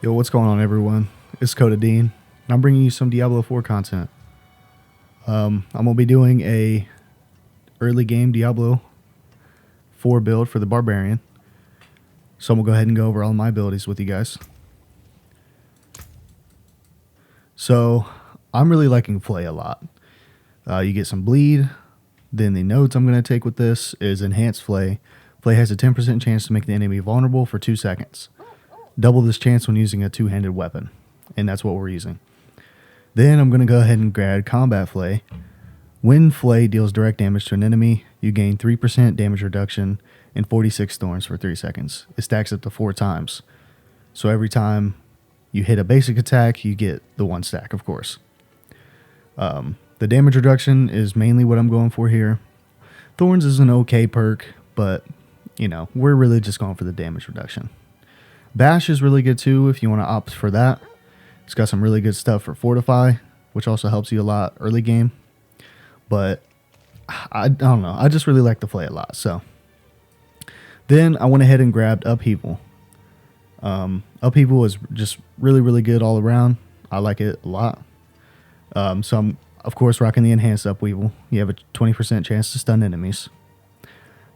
Yo, what's going on, everyone? It's Coda Dean, and I'm bringing you some Diablo 4 content. I'm gonna be doing a early game Diablo 4 build for the Barbarian. So I'm gonna go ahead and go over all my abilities with you guys. So I'm really liking Flay a lot. You get some bleed. Then the nodes I'm gonna take with this is Enhanced Flay. Flay has a 10% chance to make the enemy vulnerable for 2 seconds. Double this chance when using a two-handed weapon, and that's what we're using. Then I'm going to go ahead and grab Combat Flay. When Flay deals direct damage to an enemy, you gain 3% damage reduction and 46 thorns for 3 seconds. It stacks up to 4 times. So every time you hit a basic attack, you get the 1 stack, of course. The damage reduction is mainly what I'm going for here. Thorns is an okay perk, but, we're really just going for the damage reduction. Bash is really good too if you want to opt for that. It's got some really good stuff for Fortify, which also helps you a lot early game. But I don't know. I just really like the Flay a lot. So then I went ahead and grabbed Upheaval. Upheaval is just really, really good all around. I like it a lot. So I'm, of course, rocking the Enhanced Upheaval. You have a 20% chance to stun enemies.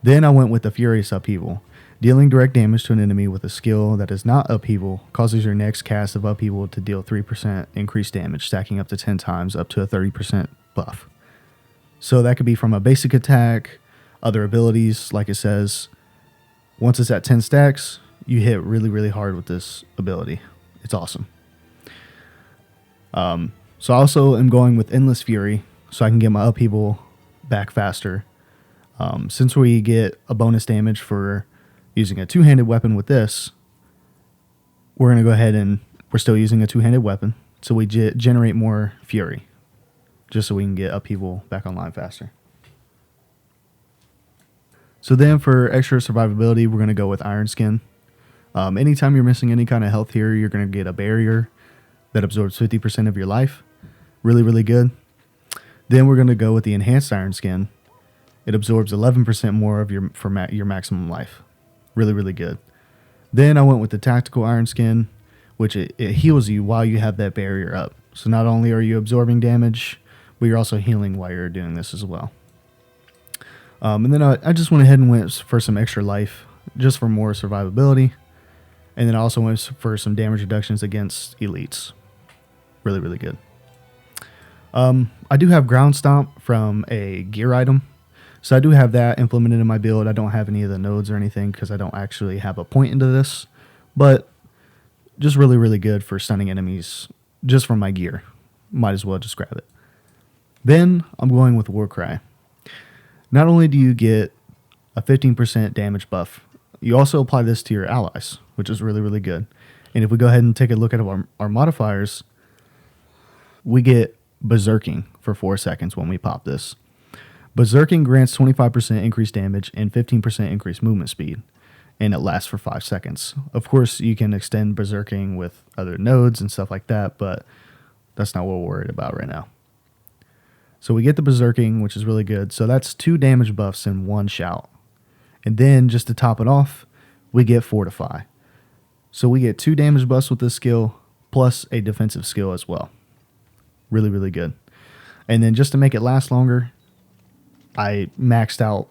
Then I went with the Furious Upheaval. Dealing direct damage to an enemy with a skill that is not Upheaval causes your next cast of Upheaval to deal 3% increased damage, stacking up to 10 times up to a 30% buff. So that could be from a basic attack, other abilities, like it says. Once it's at 10 stacks, you hit really, really hard with this ability. It's awesome. So I also am going with Endless Fury so I can get my Upheaval back faster. Since we get a bonus damage for using a two-handed weapon with this, we're going to go ahead and we're still using a two-handed weapon, so we generate more fury, just so we can get Upheaval back online faster. So then for extra survivability, we're going to go with Iron Skin. Anytime you're missing any kind of health here, you're going to get a barrier that absorbs 50% of your life. Really, really good. Then we're going to go with the Enhanced Iron Skin. It absorbs 11% more of your maximum life. Really, really good. Then I went with the Tactical Iron Skin, which it heals you while you have that barrier up. So not only are you absorbing damage, but you're also healing while you're doing this as well. And then I just went ahead and went for some extra life, just for more survivability. And then I also went for some damage reductions against elites. Really, really good. I do have Ground Stomp from a gear item. So I do have that implemented in my build. I don't have any of the nodes or anything because I don't actually have a point into this. But just really, really good for stunning enemies just from my gear. Might as well just grab it. Then I'm going with Warcry. Not only do you get a 15% damage buff, you also apply this to your allies, which is really, really good. And if we go ahead and take a look at our modifiers, we get Berserking for 4 seconds when we pop this. Berserking grants 25% increased damage and 15% increased movement speed, and it lasts for 5 seconds. Of course, you can extend Berserking with other nodes and stuff like that, but that's not what we're worried about right now. So we get the Berserking, which is really good. So that's 2 damage buffs in 1 shout. And then, just to top it off, we get Fortify. So we get 2 damage buffs with this skill, plus a defensive skill as well. Really, really good. And then just to make it last longer, I maxed out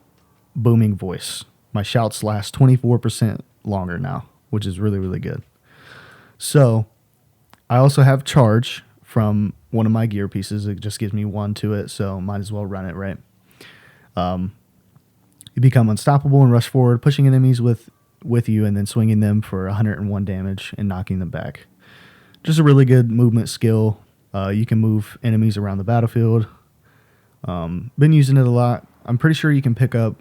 Booming Voice. My shouts last 24% longer now, which is really, really good. So I also have Charge from one of my gear pieces. It just gives me 1 to it, so might as well run it, right? You become unstoppable and rush forward, pushing enemies with you and then swinging them for 101 damage and knocking them back. Just a really good movement skill. You can move enemies around the battlefield. Been using it a lot. I'm pretty sure you can pick up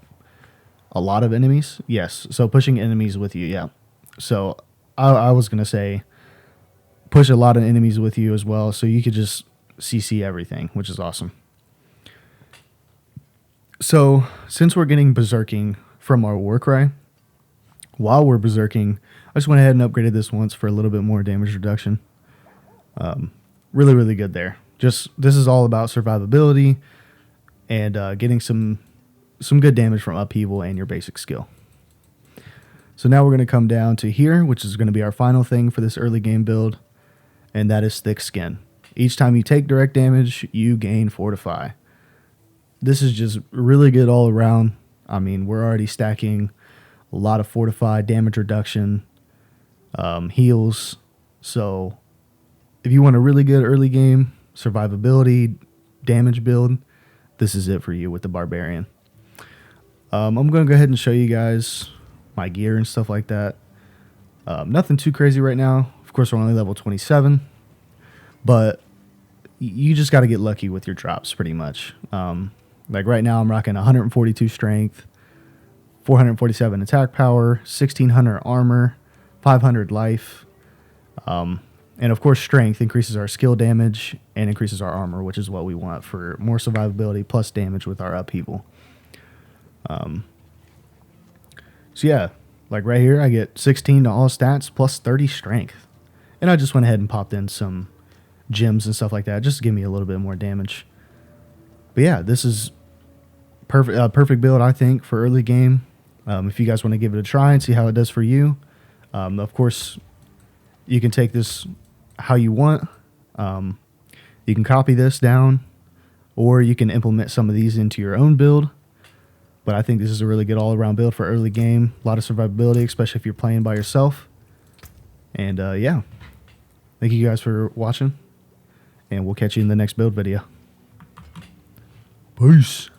a lot of enemies. Yes, so pushing enemies with you, yeah. So I was going to say push a lot of enemies with you as well, so you could just CC everything, which is awesome. So since we're getting Berserking from our Warcry, while we're Berserking, I just went ahead and upgraded this once for a little bit more damage reduction. Really, really good there. Just this is all about survivability and getting some good damage from Upheaval and your basic skill. So now we're going to come down to here, which is going to be our final thing for this early game build, and that is thick skin. Each time you take direct damage, you gain fortify. This is just really good all around. I mean, we're already stacking a lot of fortify, damage reduction, heals. So if you want a really good early game survivability damage build, this is it for you with the Barbarian. I'm going to go ahead and show you guys my gear and stuff like that. Nothing too crazy right now. Of course, we're only level 27, but you just got to get lucky with your drops pretty much. Like right now I'm rocking 142 strength, 447 attack power, 1600 armor, 500 life. And of course strength increases our skill damage and increases our armor, which is what we want for more survivability plus damage with our upheaval. So yeah, like right here, I get 16 to all stats plus 30 strength. And I just went ahead and popped in some gems and stuff like that just to give me a little bit more damage. But yeah, this is perfect build, I think, for early game. If you guys want to give it a try and see how it does for you. Of course, you can take this how you want. You can copy this down, or you can implement some of these into your own build. But I think this is a really good all-around build for early game. A lot of survivability, especially if you're playing by yourself. And yeah, thank you guys for watching, and we'll catch you in the next build video. Peace.